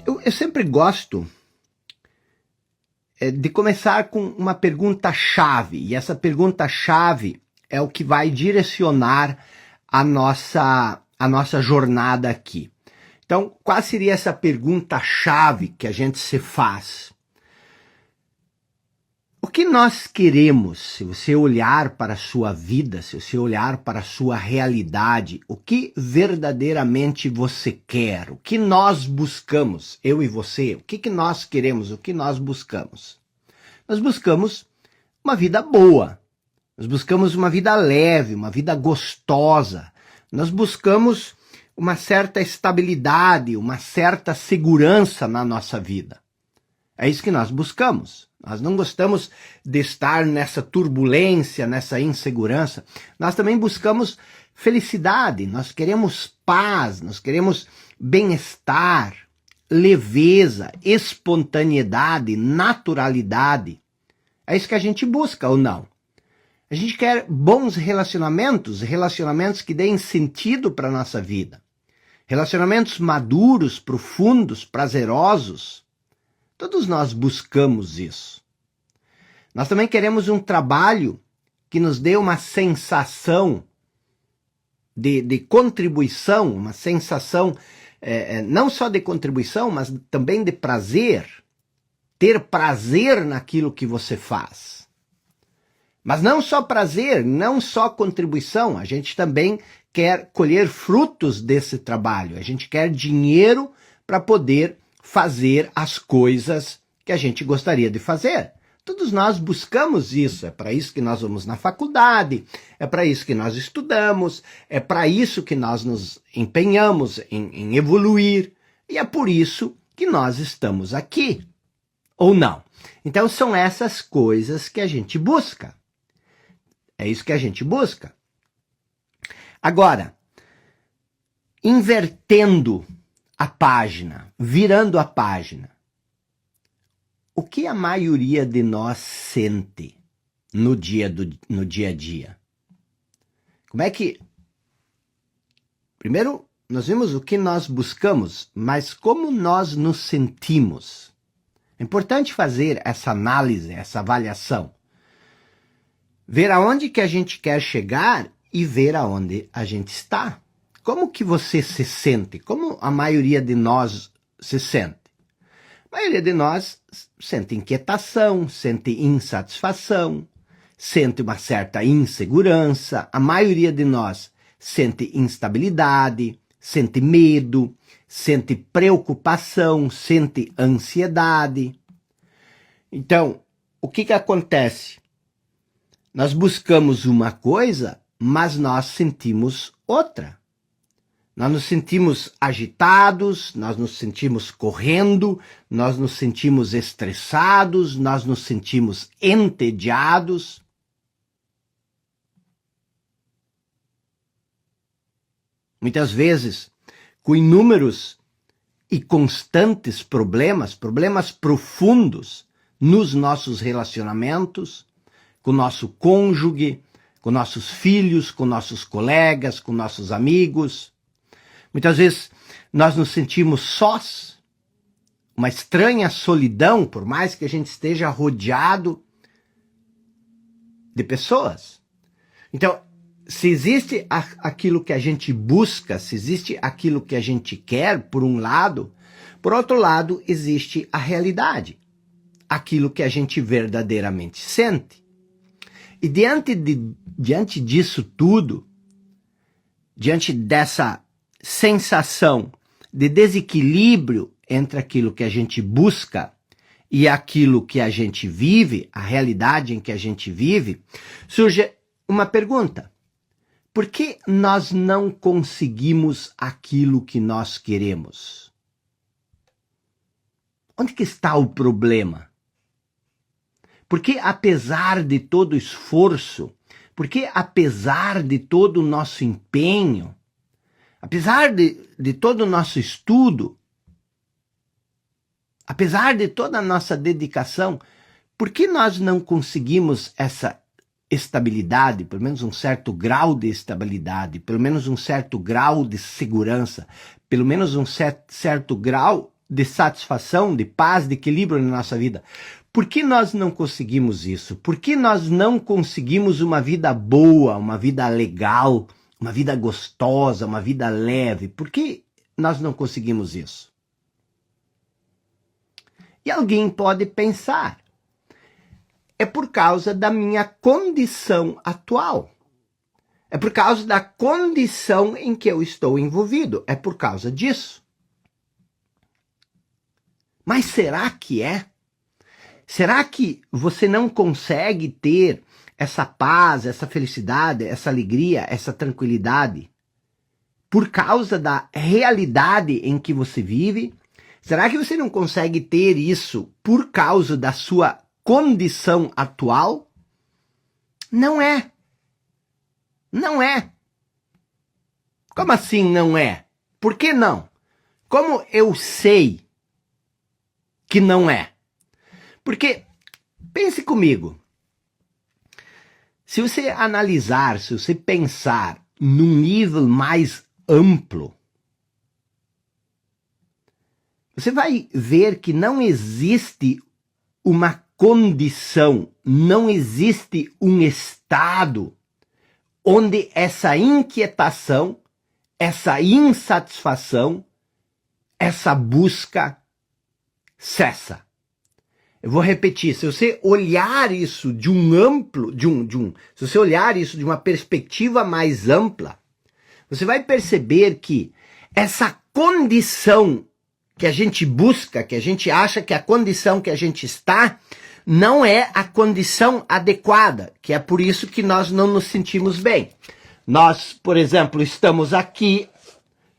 Eu sempre gosto de começar com uma pergunta-chave, e essa pergunta-chave é o que vai direcionar a nossa jornada aqui. Então, qual seria essa pergunta-chave que a gente se faz? O que nós queremos, se você olhar para a sua vida, se você olhar para a sua realidade, o que verdadeiramente você quer? O que nós buscamos, eu e você? O que nós queremos? O que nós buscamos? Nós buscamos uma vida boa. Nós buscamos uma vida leve, uma vida gostosa. Nós buscamos uma certa estabilidade, uma certa segurança na nossa vida. É isso que nós buscamos. Nós não gostamos de estar nessa turbulência, nessa insegurança. Nós também buscamos felicidade, nós queremos paz, nós queremos bem-estar, leveza, espontaneidade, naturalidade. É isso que a gente busca ou não? A gente quer bons relacionamentos, relacionamentos que deem sentido para a nossa vida. Relacionamentos maduros, profundos, prazerosos. Todos nós buscamos isso. Nós também queremos um trabalho que nos dê uma sensação de contribuição, uma sensação não só de contribuição, mas também de prazer. Ter prazer naquilo que você faz. Mas não só prazer, não só contribuição, a gente também quer colher frutos desse trabalho. A gente quer dinheiro para poder fazer as coisas que a gente gostaria de fazer. Todos nós buscamos isso, é para isso que nós vamos na faculdade, é para isso que nós estudamos, é para isso que nós nos empenhamos em evoluir, e é por isso que nós estamos aqui, ou não. Então são essas coisas que a gente busca. É isso que a gente busca. Agora, invertendo a página, virando a página. O que a maioria de nós sente no dia a dia? Como é que... Primeiro, nós vimos o que nós buscamos, mas como nós nos sentimos? É importante fazer essa análise, essa avaliação. Ver aonde que a gente quer chegar e ver aonde a gente está. Como que você se sente? Como a maioria de nós se sente? A maioria de nós sente inquietação, sente insatisfação, sente uma certa insegurança. A maioria de nós sente instabilidade, sente medo, sente preocupação, sente ansiedade. Então, o que acontece? Nós buscamos uma coisa, mas nós sentimos outra. Nós nos sentimos agitados, nós nos sentimos correndo, nós nos sentimos estressados, nós nos sentimos entediados. Muitas vezes, com inúmeros e constantes problemas profundos nos nossos relacionamentos, com o nosso cônjuge, com nossos filhos, com nossos colegas, com nossos amigos. Muitas vezes nós nos sentimos sós, uma estranha solidão, por mais que a gente esteja rodeado de pessoas. Então, se existe aquilo que a gente busca, se existe aquilo que a gente quer, por um lado, por outro lado, existe a realidade, aquilo que a gente verdadeiramente sente. E diante disso tudo, diante dessa sensação de desequilíbrio entre aquilo que a gente busca e aquilo que a gente vive, a realidade em que a gente vive, surge uma pergunta. Por que nós não conseguimos aquilo que nós queremos? Onde que está o problema? Porque apesar de todo o esforço, porque apesar de todo o nosso empenho, apesar de todo o nosso estudo, apesar de toda a nossa dedicação, por que nós não conseguimos essa estabilidade, pelo menos um certo grau de estabilidade, pelo menos um certo grau de segurança, pelo menos um certo grau de satisfação, de paz, de equilíbrio na nossa vida. Por que nós não conseguimos isso? Por que nós não conseguimos uma vida boa, uma vida legal, uma vida gostosa, uma vida leve? Por que nós não conseguimos isso? E alguém pode pensar, é por causa da minha condição atual. É por causa da condição em que eu estou envolvido. É por causa disso. Mas será que é? Será que você não consegue ter essa paz, essa felicidade, essa alegria, essa tranquilidade por causa da realidade em que você vive? Será que você não consegue ter isso por causa da sua condição atual? Não é. Não é. Como assim não é? Por que não? Como eu sei que não é? Porque, pense comigo, se você analisar, se você pensar num nível mais amplo, você vai ver que não existe uma condição, não existe um estado onde essa inquietação, essa insatisfação, essa busca cessa. Eu vou repetir, se você olhar isso de um amplo, se você olhar isso de uma perspectiva mais ampla, você vai perceber que essa condição que a gente busca, que a gente acha que a condição que a gente está, não é a condição adequada, que é por isso que nós não nos sentimos bem. Nós, por exemplo, estamos aqui,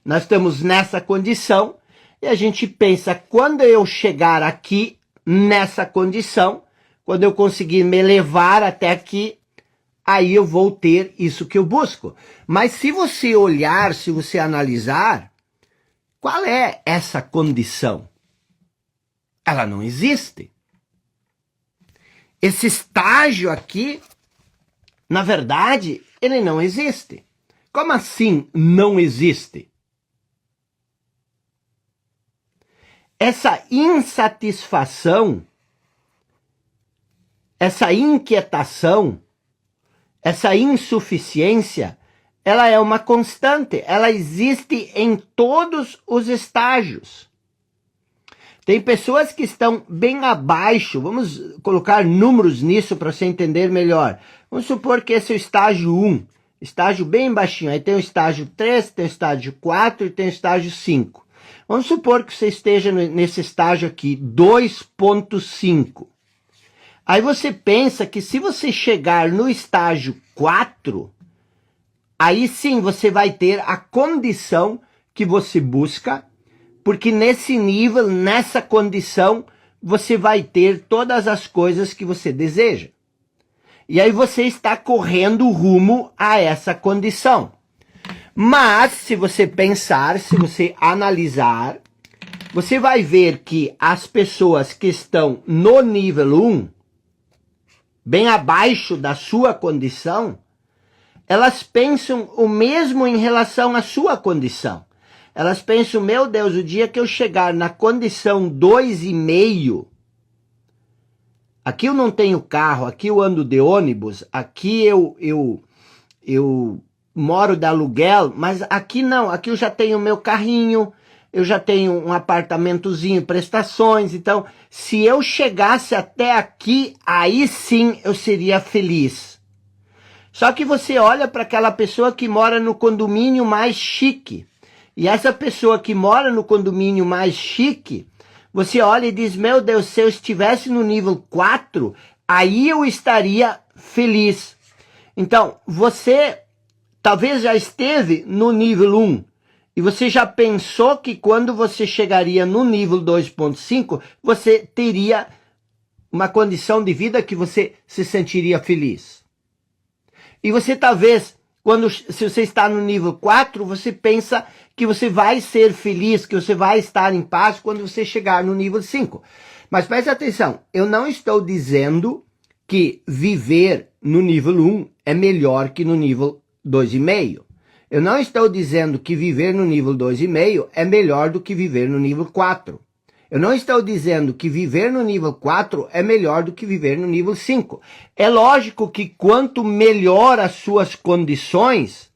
nós estamos nessa condição, e a gente pensa, quando eu chegar aqui, nessa condição, quando eu conseguir me levar até aqui, aí eu vou ter isso que eu busco. Mas se você olhar, se você analisar, qual é essa condição? Ela não existe. Esse estágio aqui, na verdade, ele não existe. Como assim não existe? Essa insatisfação, essa inquietação, essa insuficiência, ela é uma constante, ela existe em todos os estágios. Tem pessoas que estão bem abaixo, vamos colocar números nisso para você entender melhor. Vamos supor que esse é o estágio 1, estágio bem baixinho, aí tem o estágio 3, tem o estágio 4 e tem o estágio 5. Vamos supor que você esteja nesse estágio aqui, 2.5. Aí você pensa que se você chegar no estágio 4, aí sim você vai ter a condição que você busca, porque nesse nível, nessa condição, você vai ter todas as coisas que você deseja. E aí você está correndo rumo a essa condição. Mas, se você pensar, se você analisar, você vai ver que as pessoas que estão no nível 1, bem abaixo da sua condição, elas pensam o mesmo em relação à sua condição. Elas pensam, meu Deus, o dia que eu chegar na condição 2,5, aqui eu não tenho carro, aqui eu ando de ônibus, aqui eu moro de aluguel, mas aqui não, aqui eu já tenho meu carrinho, eu já tenho um apartamentozinho, prestações, então se eu chegasse até aqui, aí sim eu seria feliz. Só que você olha para aquela pessoa que mora no condomínio mais chique, e essa pessoa que mora no condomínio mais chique, você olha e diz, meu Deus, se eu estivesse no nível 4, aí eu estaria feliz. Então, você talvez já esteve no nível 1, e você já pensou que quando você chegaria no nível 2.5, você teria uma condição de vida que você se sentiria feliz. E você talvez, se você está no nível 4, você pensa que você vai ser feliz, que você vai estar em paz quando você chegar no nível 5. Mas preste atenção, eu não estou dizendo que viver no nível 1 é melhor que no nível 2,5. Eu não estou dizendo que viver no nível 2,5 é melhor do que viver no nível 4. Eu não estou dizendo que viver no nível 4 é melhor do que viver no nível 5. É lógico que quanto melhor as suas condições,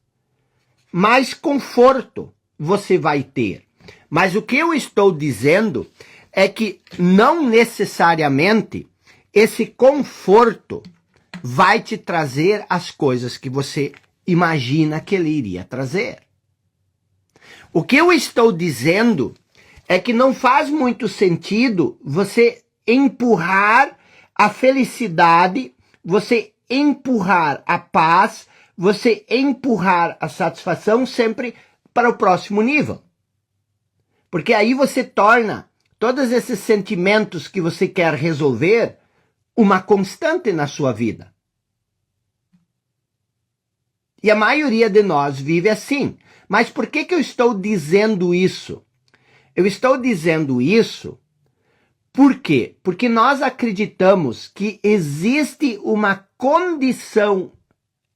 mais conforto você vai ter. Mas o que eu estou dizendo é que não necessariamente esse conforto vai te trazer as coisas que você imagina que ele iria trazer. O que eu estou dizendo é que não faz muito sentido você empurrar a felicidade, você empurrar a paz, você empurrar a satisfação sempre para o próximo nível. Porque aí você torna todos esses sentimentos que você quer resolver uma constante na sua vida. E a maioria de nós vive assim. Mas por que eu estou dizendo isso? Eu estou dizendo isso por quê? Porque nós acreditamos que existe uma condição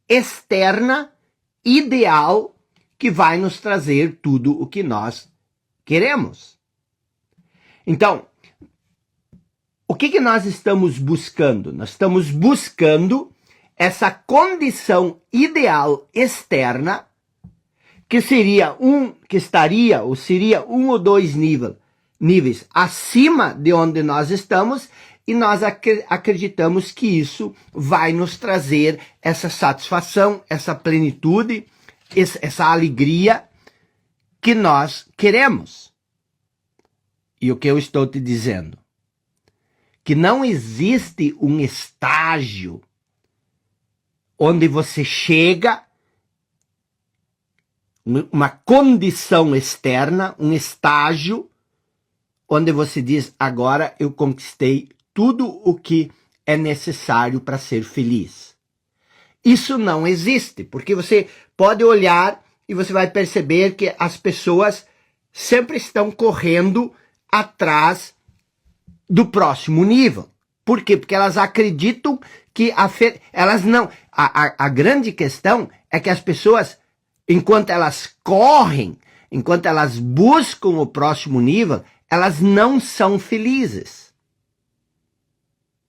externa ideal que vai nos trazer tudo o que nós queremos. Então, o que nós estamos buscando? Nós estamos buscando essa condição ideal externa que estaria um ou dois níveis acima de onde nós estamos, e nós acreditamos que isso vai nos trazer essa satisfação, essa plenitude, essa alegria que nós queremos. E o que eu estou te dizendo? Que não existe um estágio onde você chega, uma condição externa, um estágio, onde você diz, agora eu conquistei tudo o que é necessário para ser feliz. Isso não existe, porque você pode olhar e você vai perceber que as pessoas sempre estão correndo atrás do próximo nível. Por quê? Porque elas acreditam que a grande questão é que as pessoas, enquanto elas correm, enquanto elas buscam o próximo nível, elas não são felizes.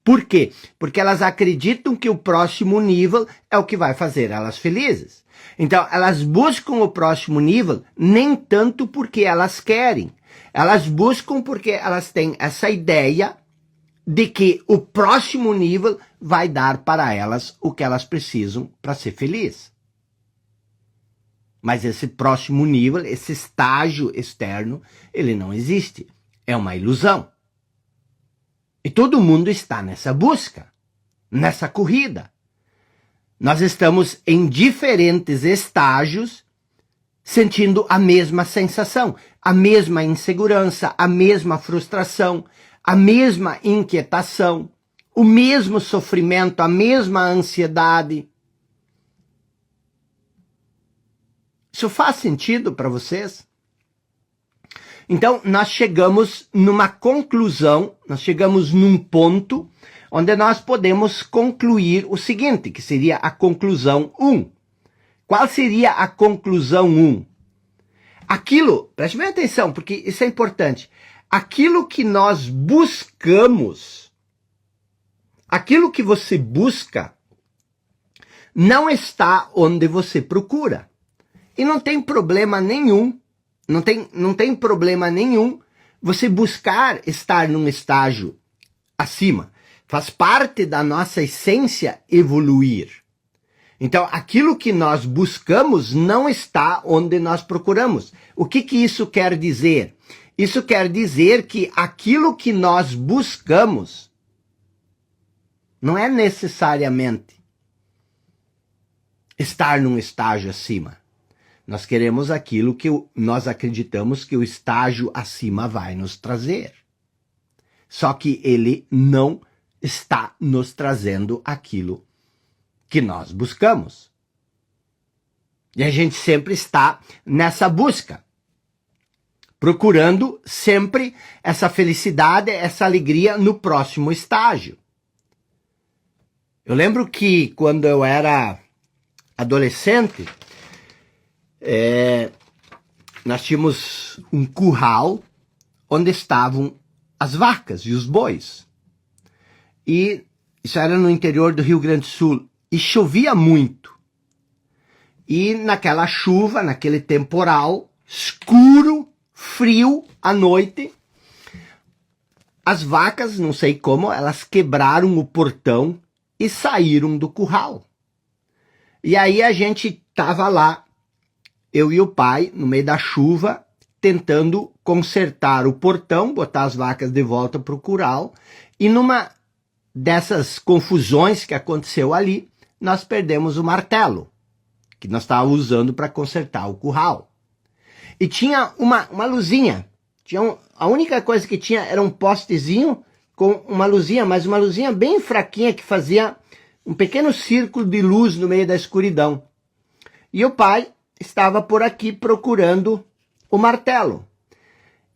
Por quê? Porque elas acreditam que o próximo nível é o que vai fazer elas felizes. Então, elas buscam o próximo nível nem tanto porque elas querem. Elas buscam porque elas têm essa ideia de que o próximo nível vai dar para elas o que elas precisam para ser felizes. Mas esse próximo nível, esse estágio externo, ele não existe. É uma ilusão. E todo mundo está nessa busca, nessa corrida. Nós estamos em diferentes estágios, sentindo a mesma sensação, a mesma insegurança, a mesma frustração, a mesma inquietação, o mesmo sofrimento, a mesma ansiedade. Isso faz sentido para vocês? Então, nós chegamos numa conclusão, nós chegamos num ponto onde nós podemos concluir o seguinte, que seria a conclusão 1. Qual seria a conclusão 1? Aquilo, preste bem atenção, porque isso é importante. Aquilo que nós buscamos, aquilo que você busca, não está onde você procura. E não tem problema nenhum, não tem problema nenhum você buscar estar num estágio acima. Faz parte da nossa essência evoluir. Então, aquilo que nós buscamos não está onde nós procuramos. O que isso quer dizer? Isso quer dizer que aquilo que nós buscamos não é necessariamente estar num estágio acima. Nós queremos aquilo que nós acreditamos que o estágio acima vai nos trazer. Só que ele não está nos trazendo aquilo que nós buscamos. E a gente sempre está nessa busca, procurando sempre essa felicidade, essa alegria no próximo estágio. Eu lembro que quando eu era adolescente, nós tínhamos um curral onde estavam as vacas e os bois. E isso era no interior do Rio Grande do Sul. E chovia muito. E naquela chuva, naquele temporal, escuro, frio, à noite, as vacas, não sei como, elas quebraram o portão e saíram do curral. E aí a gente tava lá, eu e o pai, no meio da chuva, tentando consertar o portão, botar as vacas de volta para o curral. E numa dessas confusões que aconteceu ali, nós perdemos o martelo, que nós estávamos usando para consertar o curral. E tinha uma luzinha. A única coisa que tinha era um postezinho com uma luzinha, mas uma luzinha bem fraquinha que fazia um pequeno círculo de luz no meio da escuridão. E o pai estava por aqui procurando o martelo.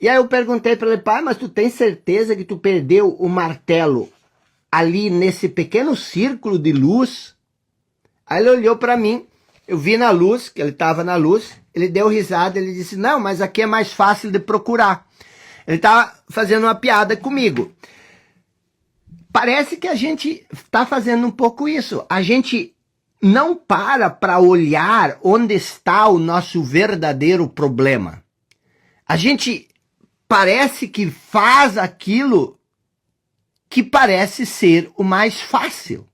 E aí eu perguntei para ele, pai, mas tu tem certeza que tu perdeu o martelo ali nesse pequeno círculo de luz? Aí ele olhou para mim, eu vi na luz, que ele estava na luz, ele deu risada, ele disse, não, mas aqui é mais fácil de procurar. Ele estava fazendo uma piada comigo. Parece que a gente está fazendo um pouco isso. A gente não para olhar onde está o nosso verdadeiro problema. A gente parece que faz aquilo que parece ser o mais fácil.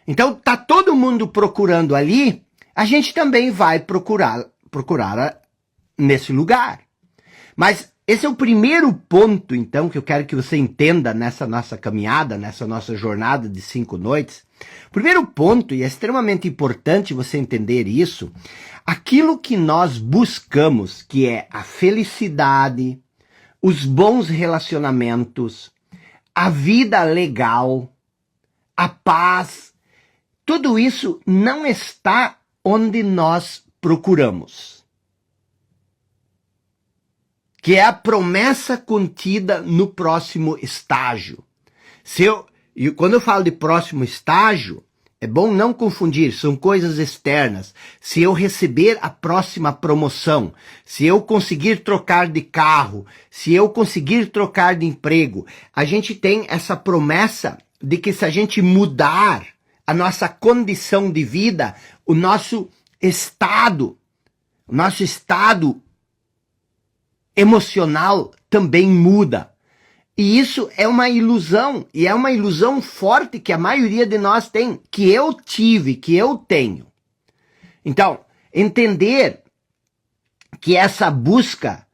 Então, tá todo mundo procurando ali, a gente também vai procurar nesse lugar. Mas esse é o primeiro ponto, então, que eu quero que você entenda nessa nossa caminhada, nessa nossa jornada de 5 noites. O primeiro ponto, e é extremamente importante você entender isso, aquilo que nós buscamos, que é a felicidade, os bons relacionamentos, a vida legal, a paz, tudo isso não está onde nós procuramos. Que é a promessa contida no próximo estágio. E quando eu falo de próximo estágio, é bom não confundir, são coisas externas. Se eu receber a próxima promoção, se eu conseguir trocar de carro, se eu conseguir trocar de emprego, a gente tem essa promessa de que se a gente mudar a nossa condição de vida, o nosso estado emocional também muda. E isso é uma ilusão, e é uma ilusão forte que a maioria de nós tem, que eu tive, que eu tenho. Então, entender que essa busca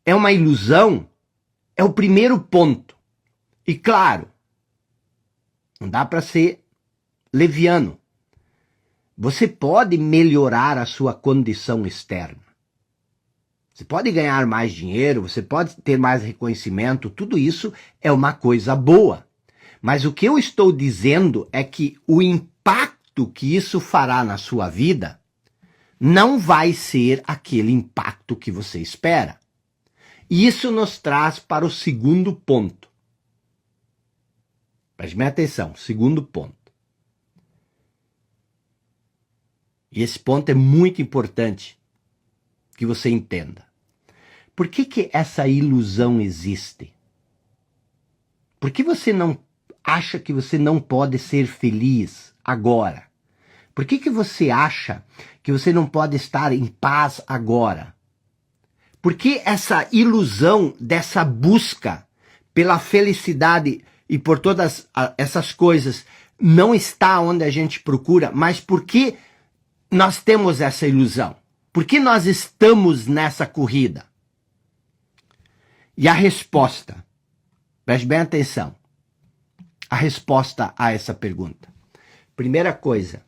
é uma ilusão é o primeiro ponto. E claro, não dá para ser leviano. Você pode melhorar a sua condição externa. Você pode ganhar mais dinheiro, você pode ter mais reconhecimento, tudo isso é uma coisa boa. Mas o que eu estou dizendo é que o impacto que isso fará na sua vida não vai ser aquele impacto que você espera. E isso nos traz para o segundo ponto. Preste bem atenção, segundo ponto. E esse ponto é muito importante que você entenda. Por que essa ilusão existe? Por que você não acha que você não pode ser feliz agora? Por que você acha que você não pode estar em paz agora? Por que essa ilusão dessa busca pela felicidade e por todas essas coisas não está onde a gente procura? Mas por que nós temos essa ilusão? Por que nós estamos nessa corrida? E a resposta, preste bem atenção, a resposta a essa pergunta. Primeira coisa,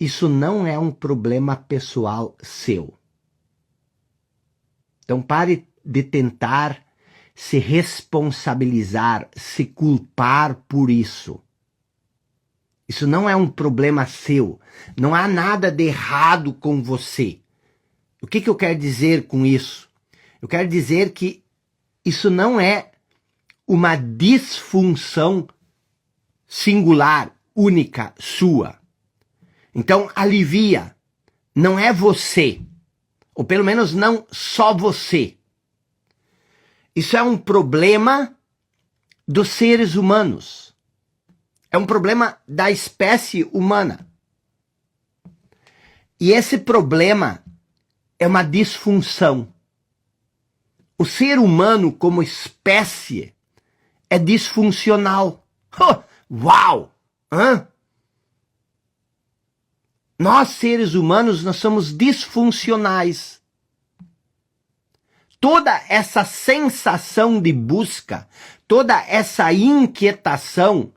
isso não é um problema pessoal seu. Então pare de tentar se responsabilizar, se culpar por isso. Isso não é um problema seu. Não há nada de errado com você. O que eu quero dizer com isso? Eu quero dizer que isso não é uma disfunção singular, única, sua. Então, alivia. Não é você. Ou pelo menos não só você. Isso é um problema dos seres humanos. É um problema da espécie humana. E esse problema é uma disfunção. O ser humano como espécie é disfuncional. Uau! Hã? Nós, seres humanos, nós somos disfuncionais. Toda essa sensação de busca, toda essa inquietação,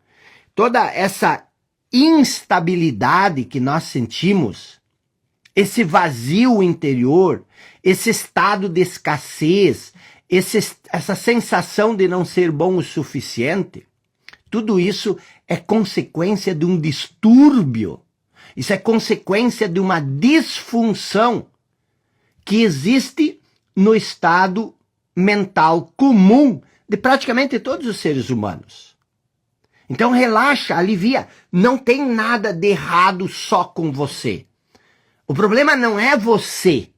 toda essa instabilidade que nós sentimos, esse vazio interior, esse estado de escassez, essa sensação de não ser bom o suficiente, tudo isso é consequência de um distúrbio. Isso é consequência de uma disfunção que existe no estado mental comum de praticamente todos os seres humanos. Então relaxa, alivia. Não tem nada de errado só com você. O problema não é você.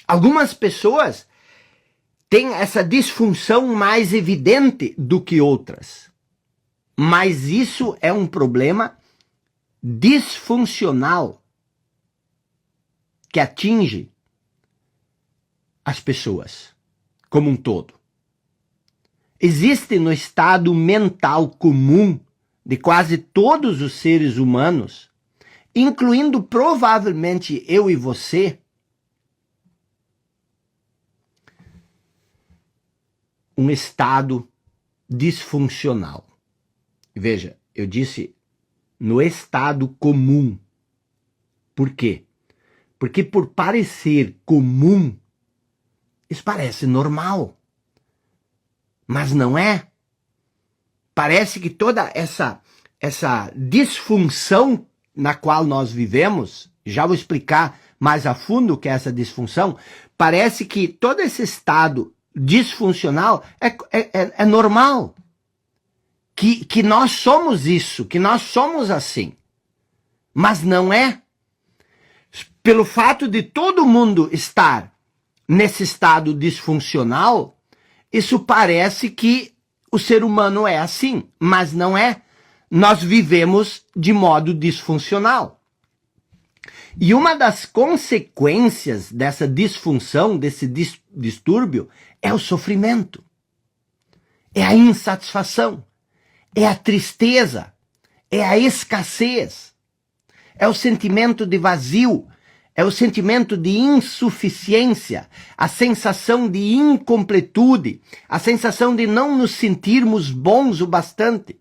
Algumas pessoas têm essa disfunção mais evidente do que outras. Mas isso é um problema disfuncional que atinge as pessoas como um todo. Existe no estado mental comum de quase todos os seres humanos, incluindo provavelmente eu e você, um estado disfuncional. Veja, eu disse no estado comum. Por quê? Porque por parecer comum, isso parece normal. Mas não é. Parece que toda essa disfunção na qual nós vivemos, já vou explicar mais a fundo o que é essa disfunção, parece que todo esse estado disfuncional é normal. Que nós somos isso, que nós somos assim. Mas não é. Pelo fato de todo mundo estar nesse estado disfuncional, isso parece que o ser humano é assim, mas não é. Nós vivemos de modo disfuncional. E uma das consequências dessa disfunção, desse distúrbio, é o sofrimento, é a insatisfação, é a tristeza, é a escassez, é o sentimento de vazio, é o sentimento de insuficiência, a sensação de incompletude, a sensação de não nos sentirmos bons o bastante.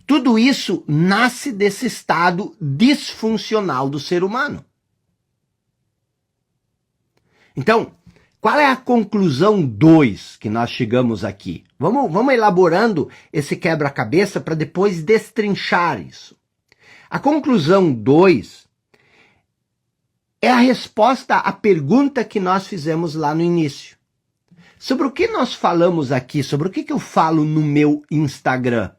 Tudo isso nasce desse estado disfuncional do ser humano. Então, qual é a conclusão 2 que nós chegamos aqui? Vamos elaborando esse quebra-cabeça para depois destrinchar isso. A conclusão 2 é a resposta à pergunta que nós fizemos lá no início. Sobre o que nós falamos aqui, sobre o que eu falo no meu Instagram,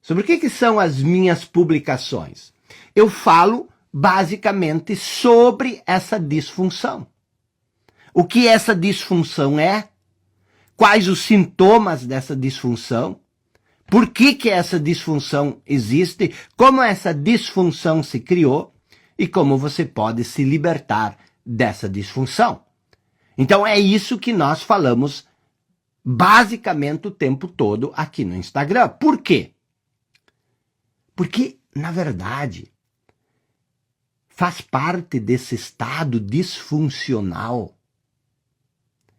sobre o que são as minhas publicações. Eu falo basicamente sobre essa disfunção. O que essa disfunção é, quais os sintomas dessa disfunção, por que essa disfunção existe, como essa disfunção se criou e como você pode se libertar dessa disfunção. Então é isso que nós falamos basicamente o tempo todo aqui no Instagram. Por quê? Porque, na verdade, faz parte desse estado disfuncional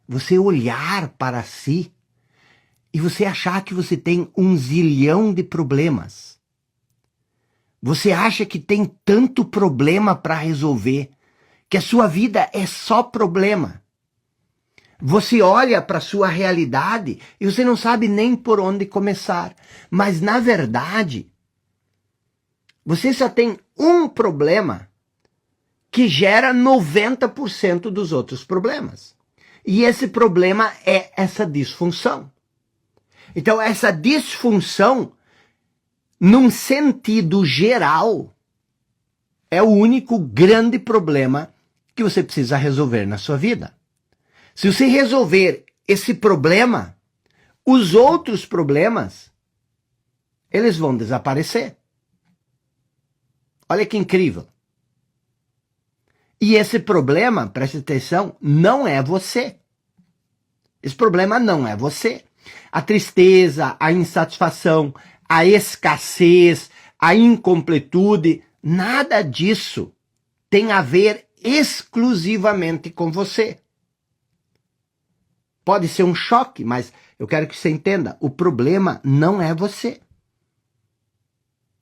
você olhar para si e você achar que você tem 1 zilhão de problemas. Você acha que tem tanto problema para resolver, que a sua vida é só problema. Você olha para a sua realidade e você não sabe nem por onde começar. Mas, na verdade, você só tem um problema que gera 90% dos outros problemas. E esse problema é essa disfunção. Então, essa disfunção, num sentido geral, é o único grande problema que você precisa resolver na sua vida. Se você resolver esse problema, os outros problemas, eles vão desaparecer. Olha que incrível. E esse problema, preste atenção, não é você. Esse problema não é você. A tristeza, a insatisfação, a escassez, a incompletude, nada disso tem a ver exclusivamente com você. Pode ser um choque, mas eu quero que você entenda, o problema não é você.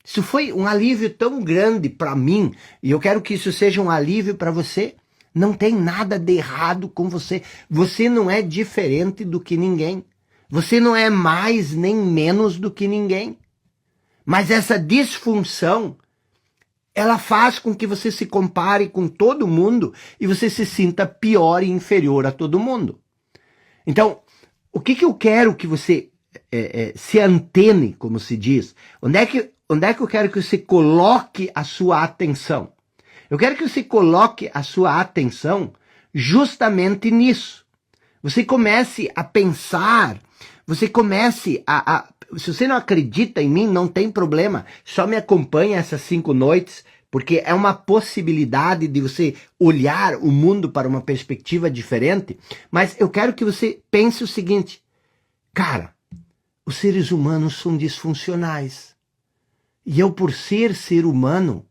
Isso foi um alívio tão grande para mim, e eu quero que isso seja um alívio para você. Não tem nada de errado com você. Você não é diferente do que ninguém. Você não é mais nem menos do que ninguém. Mas essa disfunção, ela faz com que você se compare com todo mundo e você se sinta pior e inferior a todo mundo. Então, o que eu quero que você se antene, como se diz? Onde é que eu quero que você coloque a sua atenção? Eu quero que você coloque a sua atenção justamente nisso. Você comece a pensar, você comece se você não acredita em mim, não tem problema. Só me acompanha essas 5 noites, porque é uma possibilidade de você olhar o mundo para uma perspectiva diferente. Mas eu quero que você pense o seguinte, cara, os seres humanos são disfuncionais. E eu, por ser humano,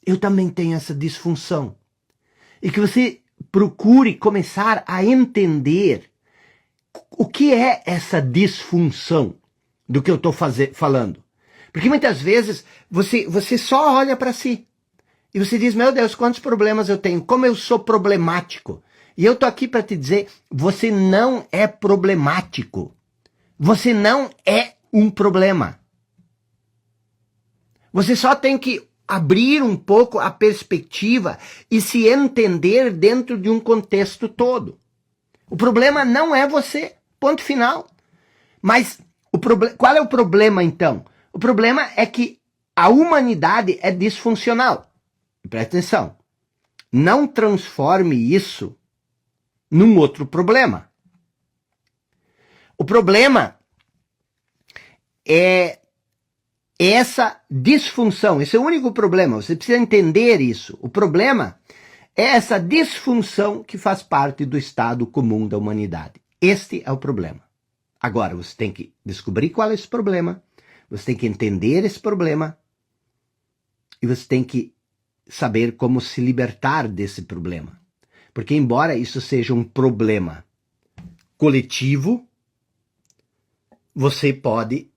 eu também tenho essa disfunção. E que você procure começar a entender o que é essa disfunção do que eu estou falando. Porque muitas vezes você só olha para si. E você diz, meu Deus, quantos problemas eu tenho, como eu sou problemático. E eu tô aqui para te dizer, você não é problemático. Você não é um problema. Você só tem que abrir um pouco a perspectiva e se entender dentro de um contexto todo. O problema não é você, ponto final. Mas qual é o problema então? O problema é que a humanidade é disfuncional. Presta atenção. Não transforme isso num outro problema. O problema é essa disfunção. Esse é o único problema. Você precisa entender isso. O problema é essa disfunção que faz parte do estado comum da humanidade. Este é o problema. Agora, você tem que descobrir qual é esse problema. Você tem que entender esse problema. E você tem que saber como se libertar desse problema. Porque embora isso seja um problema coletivo, você pode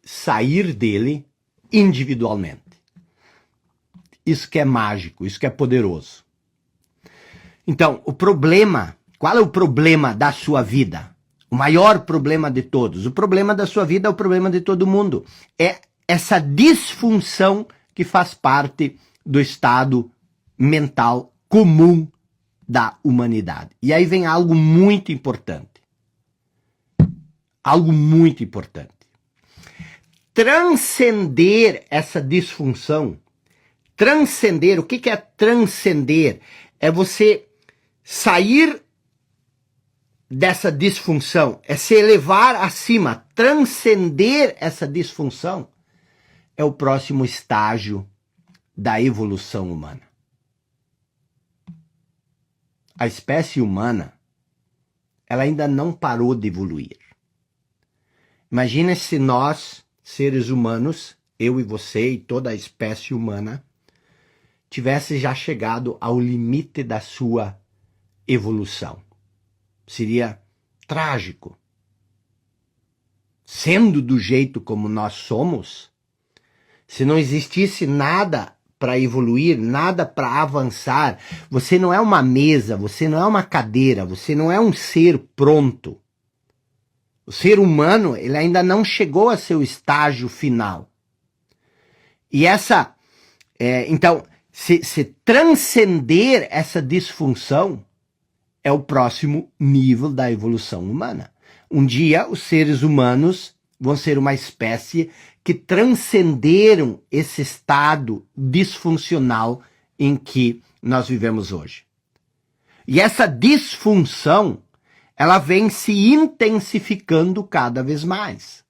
sair dele individualmente. Isso que é mágico, isso que é poderoso. Então, o problema, qual é o problema da sua vida? O maior problema de todos. O problema da sua vida é o problema de todo mundo. É essa disfunção que faz parte do estado mental comum da humanidade. E aí vem algo muito importante. Algo muito importante. Transcender essa disfunção. Transcender, o que é transcender? É você sair dessa disfunção, é se elevar acima, transcender essa disfunção, é o próximo estágio da evolução humana. A espécie humana, ela ainda não parou de evoluir. Imagina se nós, seres humanos, eu e você e toda a espécie humana, tivesse já chegado ao limite da sua evolução. Seria trágico. Sendo do jeito como nós somos, se não existisse nada para evoluir, nada para avançar, você não é uma mesa, você não é uma cadeira, você não é um ser pronto. O ser humano, ele ainda não chegou a seu estágio final. E então, se transcender essa disfunção, é o próximo nível da evolução humana. Um dia, os seres humanos vão ser uma espécie que transcenderam esse estado disfuncional em que nós vivemos hoje. E essa disfunção, ela vem se intensificando cada vez mais.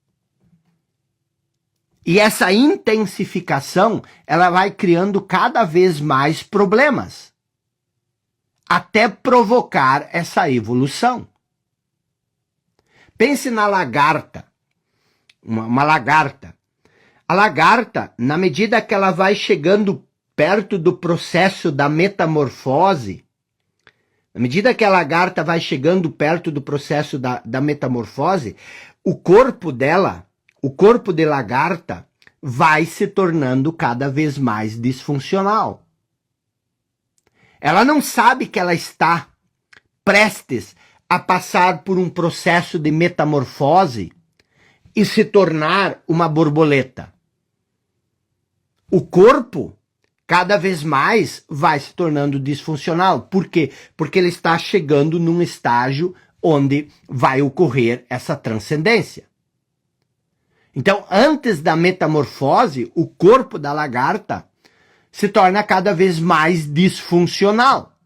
E essa intensificação, ela vai criando cada vez mais problemas, até provocar essa evolução. Pense na lagarta, uma lagarta. A lagarta, na medida que ela vai chegando perto do processo da metamorfose, na medida que a lagarta vai chegando perto do processo da metamorfose, o corpo dela, o corpo de lagarta, vai se tornando cada vez mais disfuncional. Ela não sabe que ela está prestes a passar por um processo de metamorfose e se tornar uma borboleta. O corpo, cada vez mais, vai se tornando disfuncional. Por quê? Porque ele está chegando num estágio onde vai ocorrer essa transcendência. Então, antes da metamorfose, o corpo da lagarta se torna cada vez mais disfuncional.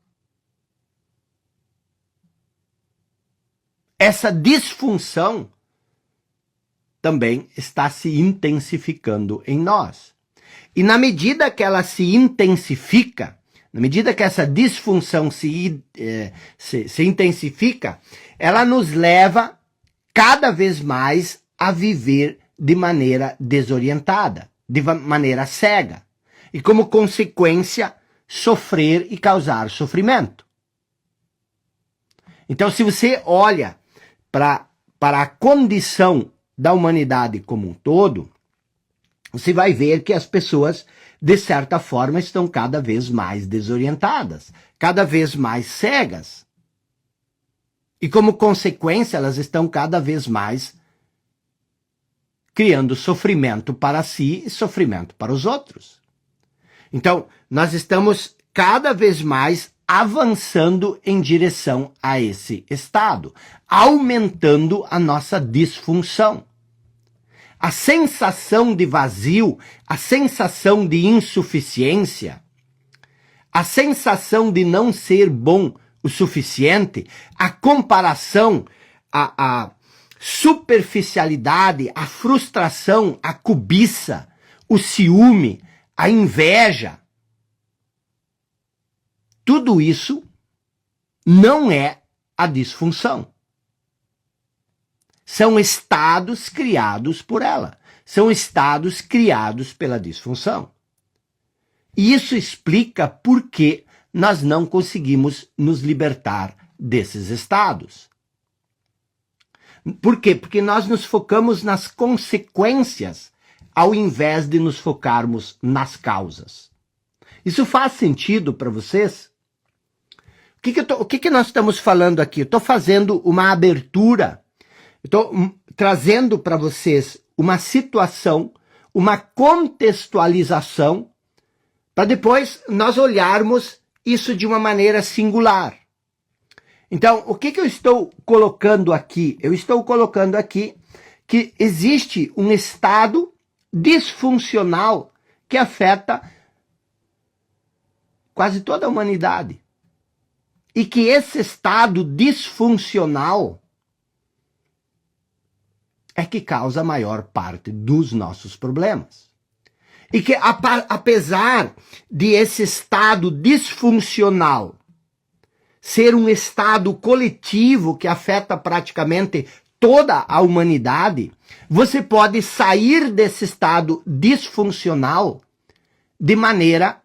Essa disfunção também está se intensificando em nós. E na medida que ela se intensifica, na medida que essa disfunção se intensifica, ela nos leva cada vez mais a viver de maneira desorientada, de maneira cega. E como consequência, sofrer e causar sofrimento. Então, se você olha para a condição da humanidade como um todo, você vai ver que as pessoas, de certa forma, estão cada vez mais desorientadas, cada vez mais cegas. E como consequência, elas estão cada vez mais criando sofrimento para si e sofrimento para os outros. Então, nós estamos cada vez mais avançando em direção a esse estado, aumentando a nossa disfunção. A sensação de vazio, a sensação de insuficiência, a sensação de não ser bom o suficiente, a comparação, a superficialidade, a frustração, a cobiça, o ciúme, a inveja, tudo isso não é a disfunção. São estados criados por ela. São estados criados pela disfunção. E isso explica por que nós não conseguimos nos libertar desses estados. Por quê? Porque nós nos focamos nas consequências ao invés de nos focarmos nas causas. Isso faz sentido para vocês? O que nós estamos falando aqui? Eu estou fazendo uma abertura, estou trazendo para vocês uma situação, uma contextualização, para depois nós olharmos isso de uma maneira singular. Então, o que eu estou colocando aqui? Eu estou colocando aqui que existe um estado disfuncional que afeta quase toda a humanidade. E que esse estado disfuncional é que causa a maior parte dos nossos problemas. E que apesar de esse estado disfuncional ser um estado coletivo que afeta praticamente toda a humanidade, você pode sair desse estado disfuncional de maneira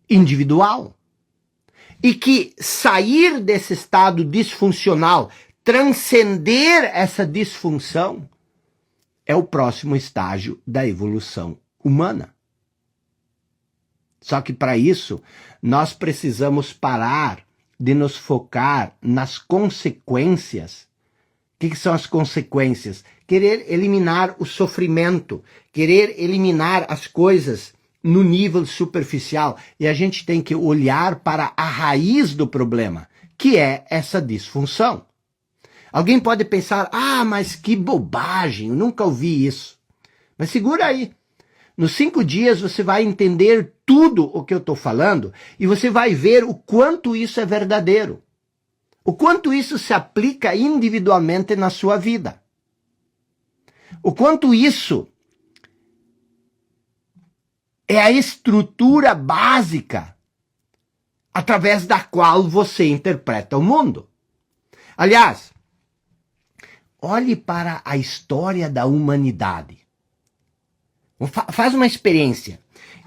individual. E que sair desse estado disfuncional, transcender essa disfunção, é o próximo estágio da evolução humana. Só que para isso, nós precisamos parar de nos focar nas consequências. O que são as consequências? Querer eliminar o sofrimento, querer eliminar as coisas no nível superficial. E a gente tem que olhar para a raiz do problema, que é essa disfunção. Alguém pode pensar, mas que bobagem, eu nunca ouvi isso. Mas segura aí. Nos 5 dias você vai entender tudo o que eu estou falando e você vai ver o quanto isso é verdadeiro. O quanto isso se aplica individualmente na sua vida. O quanto isso é a estrutura básica através da qual você interpreta o mundo. Aliás, olhe para a história da humanidade. Faz uma experiência.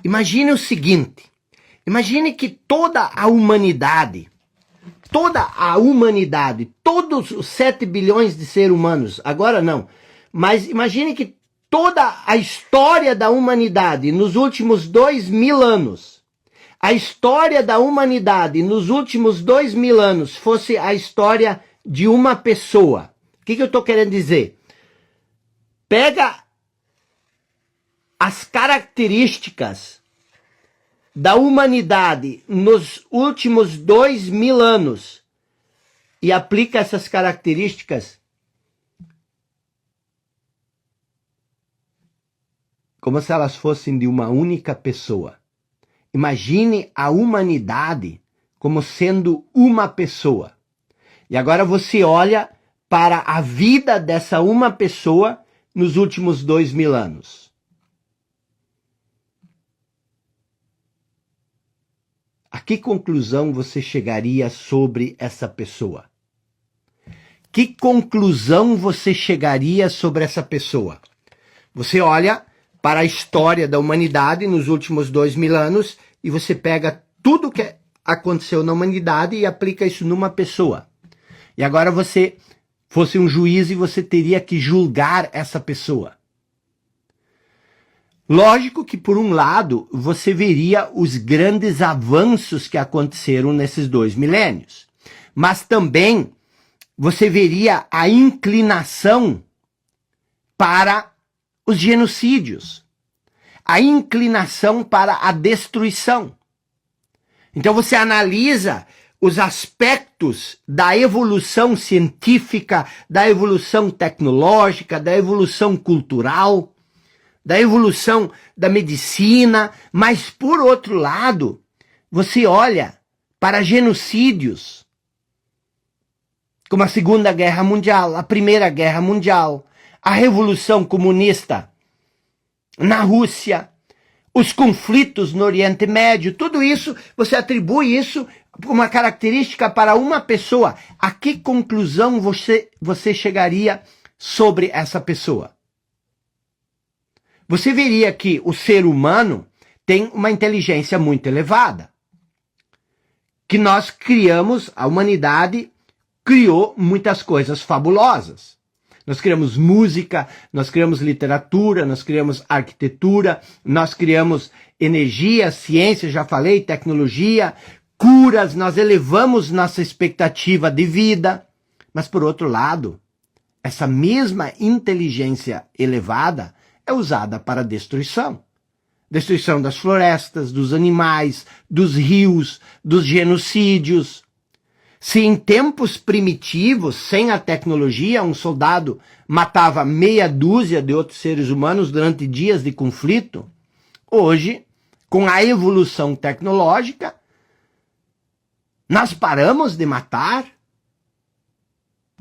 Imagine o seguinte. Imagine que toda a humanidade, todos os 7 bilhões de seres humanos, agora não, mas imagine que toda a história da humanidade nos últimos 2000 anos, a história da humanidade nos últimos 2000 anos fosse a história de uma pessoa. O que eu estou querendo dizer? Pega as características da humanidade nos últimos 2000 anos e aplica essas características como se elas fossem de uma única pessoa. Imagine a humanidade como sendo uma pessoa. E agora você olha para a vida dessa uma pessoa nos últimos 2000 anos. A que conclusão você chegaria sobre essa pessoa? Que conclusão você chegaria sobre essa pessoa? Você olha para a história da humanidade nos últimos 2000 anos e você pega tudo que aconteceu na humanidade e aplica isso numa pessoa. E agora você fosse um juiz e você teria que julgar essa pessoa. Lógico que, por um lado, você veria os grandes avanços que aconteceram nesses 2 milênios. Mas também você veria a inclinação para os genocídios. A inclinação para a destruição. Então você analisa os aspectos da evolução científica, da evolução tecnológica, da evolução cultural, da evolução da medicina, mas por outro lado, você olha para genocídios, como a Segunda Guerra Mundial, a Primeira Guerra Mundial, a Revolução Comunista na Rússia, os conflitos no Oriente Médio, tudo isso, você atribui isso como uma característica para uma pessoa. A que conclusão você chegaria sobre essa pessoa? Você veria que o ser humano tem uma inteligência muito elevada. Que nós criamos, a humanidade criou muitas coisas fabulosas. Nós criamos música, nós criamos literatura, nós criamos arquitetura, nós criamos energia, ciência, já falei, tecnologia, curas, nós elevamos nossa expectativa de vida. Mas por outro lado, essa mesma inteligência elevada é usada para destruição. Destruição das florestas, dos animais, dos rios, dos genocídios. Se em tempos primitivos, sem a tecnologia, um soldado matava meia dúzia de outros seres humanos durante dias de conflito, hoje, com a evolução tecnológica, nós paramos de matar?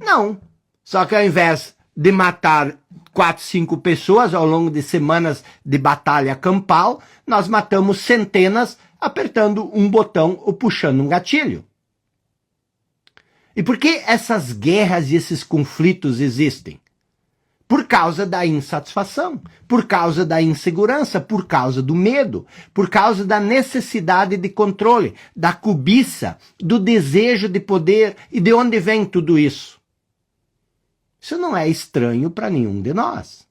Não. Só que ao invés de matar 4, 5 pessoas ao longo de semanas de batalha campal, nós matamos centenas apertando um botão ou puxando um gatilho. E por que essas guerras e esses conflitos existem? Por causa da insatisfação, por causa da insegurança, por causa do medo, por causa da necessidade de controle, da cobiça, do desejo de poder. E de onde vem tudo isso? Isso não é estranho para nenhum de nós.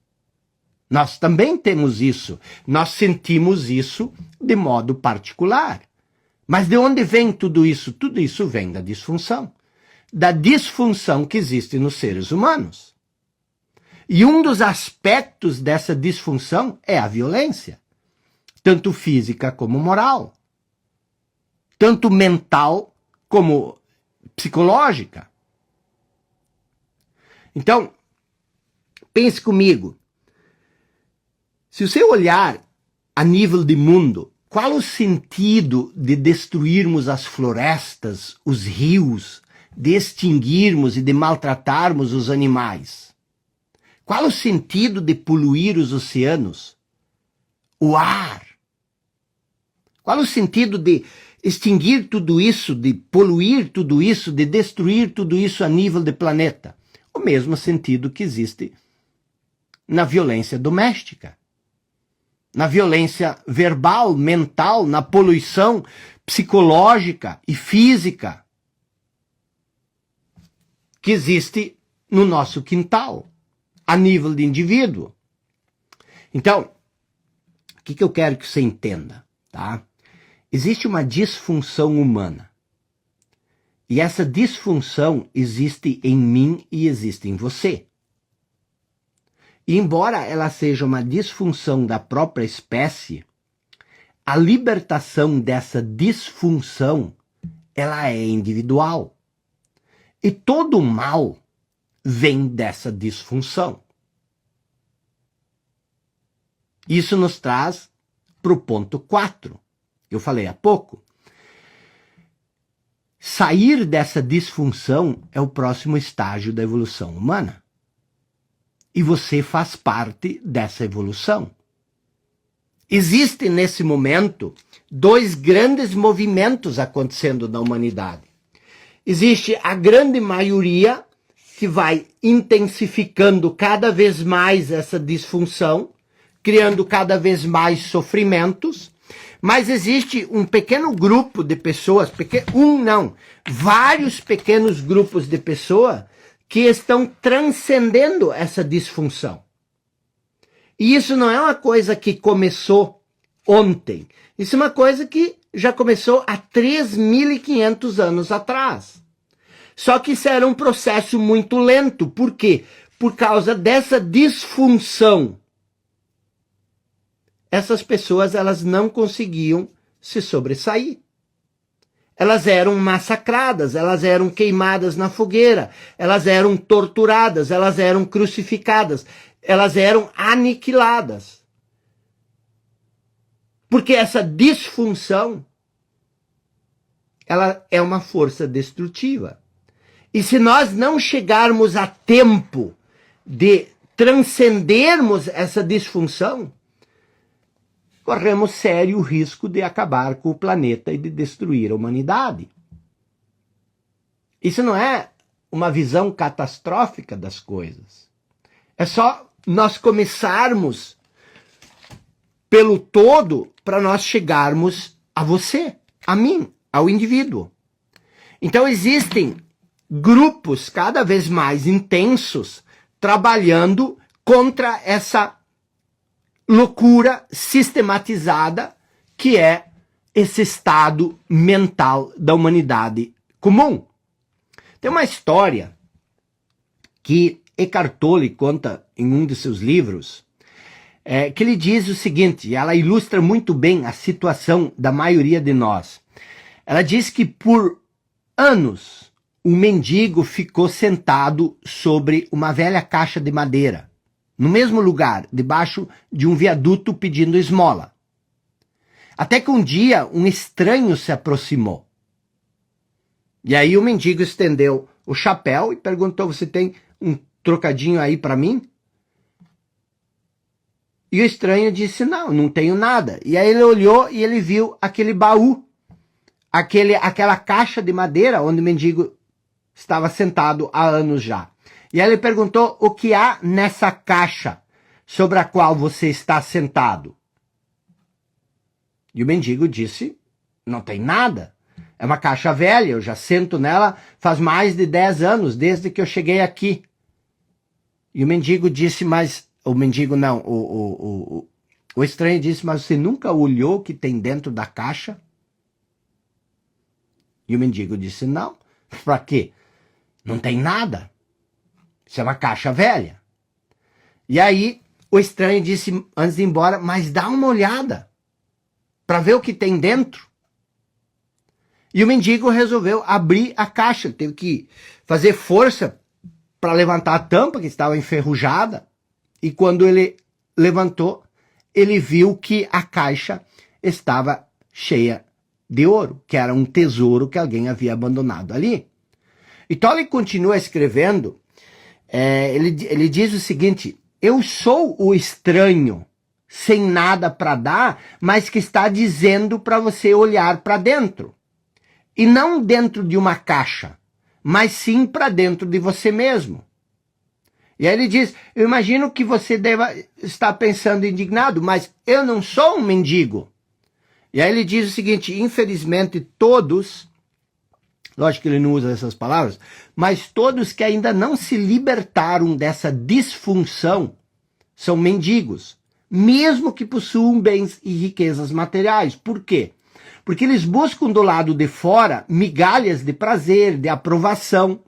Nós também temos isso. Nós sentimos isso de modo particular. Mas de onde vem tudo isso? Tudo isso vem da disfunção. Da disfunção que existe nos seres humanos. E um dos aspectos dessa disfunção é a violência. Tanto física como moral. Tanto mental como psicológica. Então, pense comigo. Se você olhar a nível de mundo, qual o sentido de destruirmos as florestas, os rios, de extinguirmos e de maltratarmos os animais? Qual o sentido de poluir os oceanos, o ar? Qual o sentido de extinguir tudo isso, de poluir tudo isso, de destruir tudo isso a nível de planeta? O mesmo sentido que existe na violência doméstica, na violência verbal, mental, na poluição psicológica e física que existe no nosso quintal, a nível de indivíduo. Então, o que eu quero que você entenda, tá? Existe uma disfunção humana. E essa disfunção existe em mim e existe em você. E embora ela seja uma disfunção da própria espécie, a libertação dessa disfunção, ela é individual. E todo o mal vem dessa disfunção. Isso nos traz para o ponto 4, que eu falei há pouco. Sair dessa disfunção é o próximo estágio da evolução humana. E você faz parte dessa evolução. Existem nesse momento 2 grandes movimentos acontecendo na humanidade. Existe a grande maioria que vai intensificando cada vez mais essa disfunção, criando cada vez mais sofrimentos, mas existe um pequeno grupo de pessoas, vários pequenos grupos de pessoas que estão transcendendo essa disfunção. E isso não é uma coisa que começou ontem. Isso é uma coisa que já começou há 3.500 anos atrás. Só que isso era um processo muito lento. Por quê? Por causa dessa disfunção. Essas pessoas, elas não conseguiam se sobressair. Elas eram massacradas, elas eram queimadas na fogueira, elas eram torturadas, elas eram crucificadas, elas eram aniquiladas. Porque essa disfunção, ela é uma força destrutiva. E se nós não chegarmos a tempo de transcendermos essa disfunção, corremos sério risco de acabar com o planeta e de destruir a humanidade. Isso não é uma visão catastrófica das coisas. É só nós começarmos pelo todo para nós chegarmos a você, a mim, ao indivíduo. Então existem grupos cada vez mais intensos trabalhando contra essa loucura sistematizada que é esse estado mental da humanidade comum. Tem uma história que Eckhart Tolle conta em um de seus livros, que ele diz o seguinte, ela ilustra muito bem a situação da maioria de nós. Ela diz que por anos um mendigo ficou sentado sobre uma velha caixa de madeira, no mesmo lugar, debaixo de um viaduto pedindo esmola. Até que um dia um estranho se aproximou. E aí o mendigo estendeu o chapéu e perguntou, você tem um trocadinho aí para mim? E o estranho disse, não tenho nada. E aí ele olhou e ele viu aquele baú, aquela caixa de madeira onde o mendigo estava sentado há anos já. E aí ele perguntou, o que há nessa caixa sobre a qual você está sentado? E o mendigo disse, não tem nada. É uma caixa velha, eu já sento nela faz mais de 10 anos, desde que eu cheguei aqui. E o mendigo disse, mas... O mendigo não, o estranho disse, mas você nunca olhou o que tem dentro da caixa? E o mendigo disse, não. Para quê? Não tem nada. Isso é uma caixa velha. E aí o estranho disse, antes de ir embora, mas dá uma olhada para ver o que tem dentro. E o mendigo resolveu abrir a caixa. Ele teve que fazer força para levantar a tampa, que estava enferrujada. E quando ele levantou, ele viu que a caixa estava cheia de ouro, que era um tesouro que alguém havia abandonado ali. Então ele continua escrevendo, ele diz o seguinte: eu sou o estranho, sem nada para dar, mas que está dizendo para você olhar para dentro. E não dentro de uma caixa, mas sim para dentro de você mesmo. E aí ele diz, eu imagino que você deva estar pensando indignado, mas eu não sou um mendigo. E aí ele diz o seguinte, infelizmente todos, lógico que ele não usa essas palavras, mas todos que ainda não se libertaram dessa disfunção são mendigos, mesmo que possuam bens e riquezas materiais. Por quê? Porque eles buscam do lado de fora migalhas de prazer, de aprovação,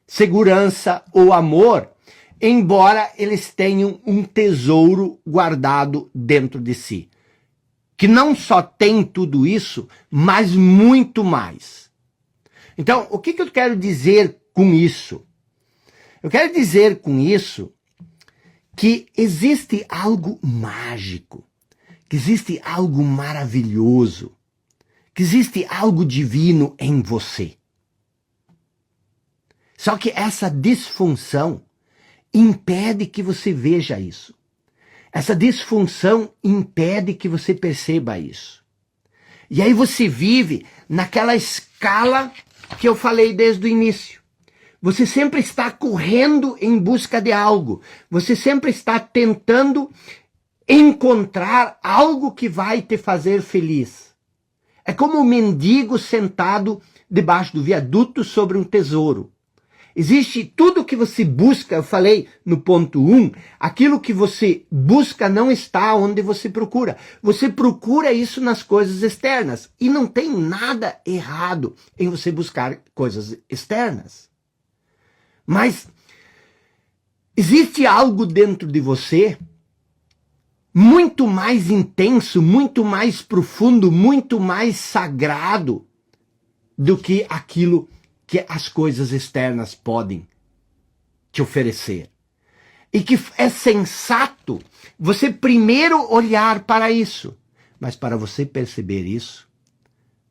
segurança ou amor, embora eles tenham um tesouro guardado dentro de si, que não só tem tudo isso, mas muito mais. Então, o que eu quero dizer com isso? Eu quero dizer com isso que existe algo mágico, que existe algo maravilhoso, que existe algo divino em você. Só que essa disfunção impede que você veja isso. Essa disfunção impede que você perceba isso. E aí você vive naquela escala que eu falei desde o início. Você sempre está correndo em busca de algo. Você sempre está tentando encontrar algo que vai te fazer feliz. É como um mendigo sentado debaixo do viaduto sobre um tesouro. Existe tudo que você busca, eu falei no ponto 1, aquilo que você busca não está onde você procura. Você procura isso nas coisas externas. E não tem nada errado em você buscar coisas externas. Mas existe algo dentro de você muito mais intenso, muito mais profundo, muito mais sagrado do que aquilo que as coisas externas podem te oferecer. E que é sensato você primeiro olhar para isso. Mas para você perceber isso,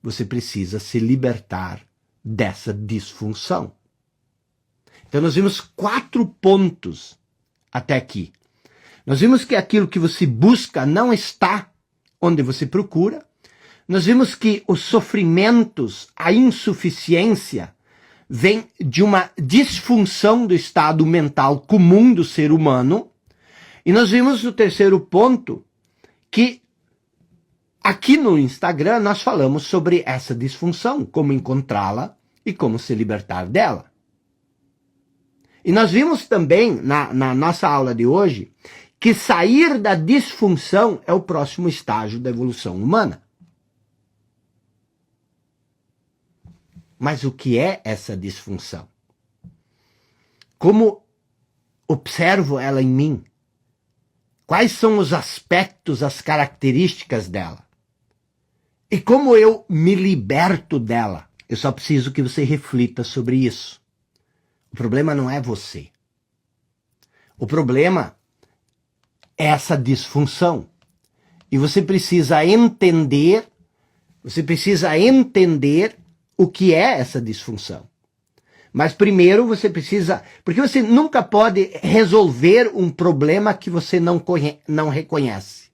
você precisa se libertar dessa disfunção. Então nós vimos 4 pontos até aqui. Nós vimos que aquilo que você busca não está onde você procura. Nós vimos que os sofrimentos, a insuficiência, vem de uma disfunção do estado mental comum do ser humano. E nós vimos no 3º ponto que aqui no Instagram nós falamos sobre essa disfunção, como encontrá-la e como se libertar dela. E nós vimos também na nossa aula de hoje que sair da disfunção é o próximo estágio da evolução humana. Mas o que é essa disfunção? Como observo ela em mim? Quais são os aspectos, as características dela? E como eu me liberto dela? Eu só preciso que você reflita sobre isso. O problema não é você. O problema é essa disfunção. E você precisa entender o que é essa disfunção. Mas primeiro você precisa, porque você nunca pode resolver um problema que você não reconhece.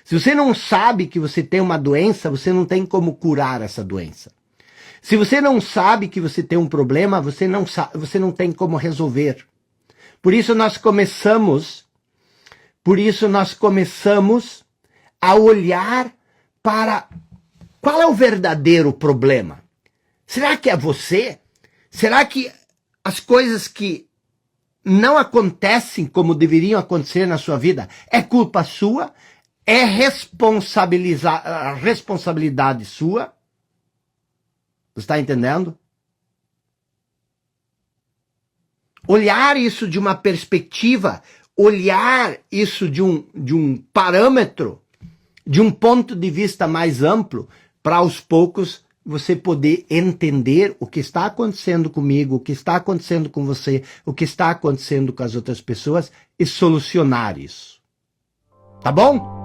Se você não sabe que você tem uma doença, você não tem como curar essa doença. Se você não sabe que você tem um problema, você não tem como resolver. Por isso nós começamos a olhar para qual é o verdadeiro problema. Será que é você? Será que as coisas que não acontecem como deveriam acontecer na sua vida é culpa sua? É responsabilidade sua? Você está entendendo? Olhar isso de uma perspectiva, olhar isso de um parâmetro, de um ponto de vista mais amplo, para aos poucos você poder entender o que está acontecendo comigo, o que está acontecendo com você, o que está acontecendo com as outras pessoas e solucionar isso. Tá bom?